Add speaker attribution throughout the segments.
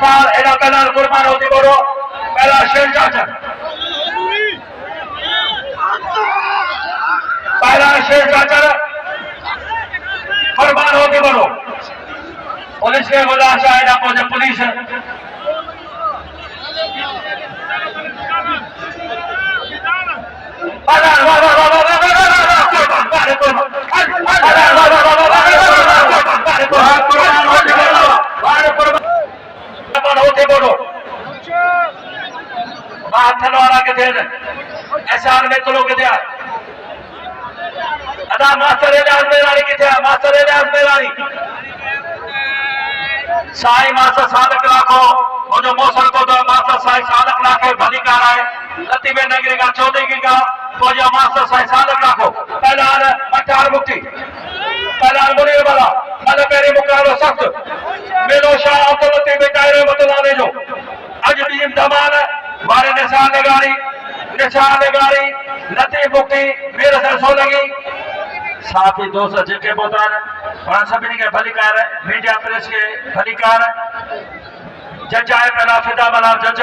Speaker 1: मठार एडा पहला कुर्बान होती बोलो पहला शेर चाचा पहला शेर चाचा कुर्बान होती बोलो पुलिस के गुलाशा एडा पहुंचे पुलिस एहसान में तुलो किथे अदा मास्टर एजाज मेरानी किथे मास्टर एजाज मेरानी साईं मास्टर सादक लाखो मुझे मौसम को तो मास्टर साईं सादक लाखे भलिकार है लती में नगरी का चौधरी की का तो जो मास्टर साईं सादक लाखो पहला मठार मुक्ति पहला मुनीर वाला मतलब मेरी मुकाबला सख्त मेलो शाह अब्दुल लतीफ बेचारे बतलाने जो अज टीम धमाल वारे निशान लगारी लतीफ मुक्ति मेरे से सो लगी साथी दोस्त जेके बोतार और सभी के भलिकार मीडिया प्रेस के भलिकार जज आए पहला फिदा बना जज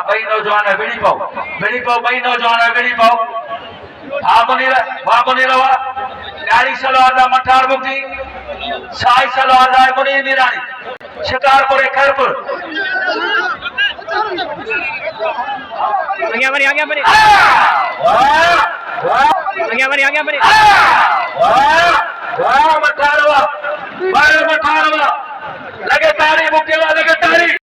Speaker 1: भाई नौजवान है विड़ी पाओ भाई नौजवान है विड़ी पाओ वाह बनी रवा गाड़ी सलवार मठार मुक्ति साई सलवार मुनीर मीरानी शिकारपुर खैरपुर
Speaker 2: आ गया बनी
Speaker 1: मठारवा लगे तारी मुक्ति लगे तारी